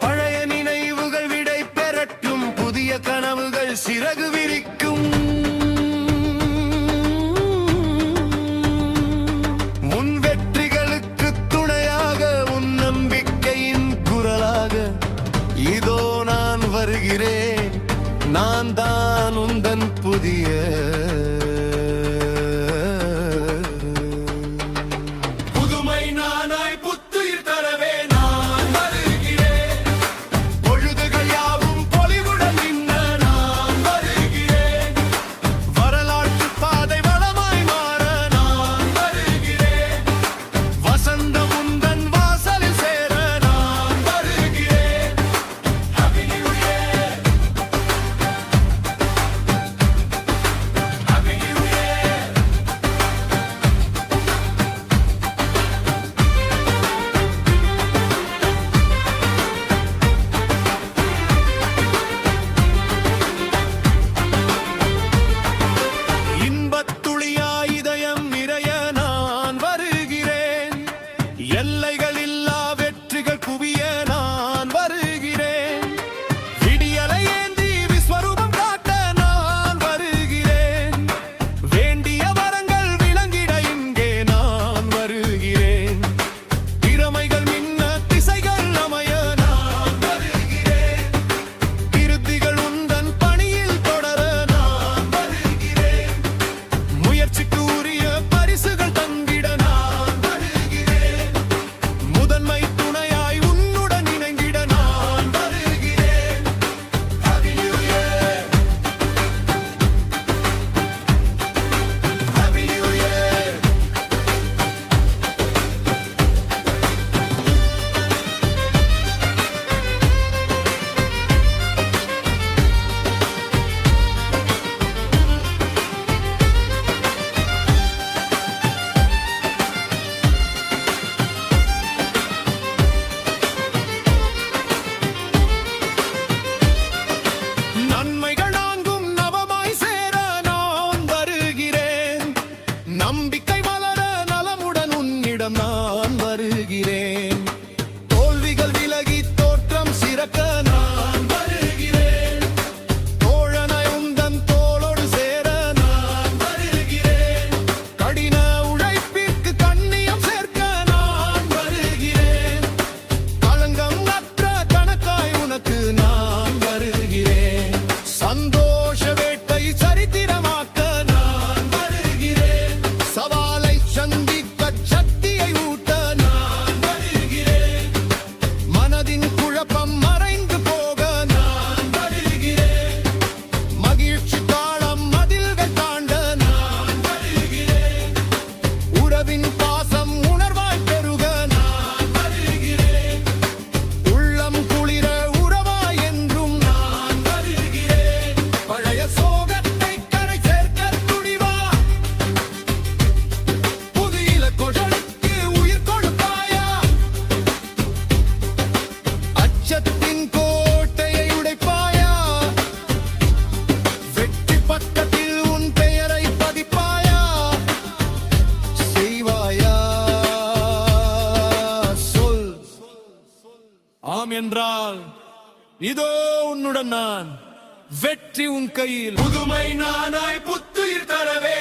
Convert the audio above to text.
பழைய நினைவுகள் விடை பெறட்டும், புதிய கனவுகள் சிறகு விரிக்கும். முன் வெற்றிகளுக்கு துணையாக உன் நம்பிக்கையின் குரலாக இதோ நான் வருகிறேன். நான் தான் உந்தன் புதிய நம்பிக்கை மலர நலமுடன் உன்னிடம் நான் வருகிறேன். தோல்விகள் விலகி தோற்றம் சிறக்க நான் வருகிறேன். தோழனாய் உந்தன் தோளோடு சேர நான் வருகிறேன். கடின உழைப்பிற்கு கண்ணியம் சேர்க்க நான் வருகிறேன். களங்கம் அற்ற கணக்காய் உனக்கு நான் வருகிறேன். சந்தோஷ வேட்டை சரித்திரமாக்க சவாலை சந்திக்க சக்தியை ஊட்ட நான் வருகிறேன். மனதின் குழப்பம் மறைந்து போக நான் வருகிறேன். மகிழ்ச்சி தாளம் மதில்கள் தாண்ட நான் வருகிறேன். உறவின் பாசம் உணர்வாய் பெருக நான் வருகிறேன். உள்ளம் குளிர உறவாய் என்றும் நான் வருகிறேன். பழைய சோகத்தை கரை சேர்க்க துணிவா, அச்சத்தின் கோட்டையை உடைப்பாயா, வெற்றி பக்கத்தில் உன் பெயரை பதிப்பாயா, செய்வாயா சொல். ஆம் என்றால் இதோ உன்னுடன் நான், வெற்றி உன் கையில். புதுமை நானாய் புத்துயிர் தரவே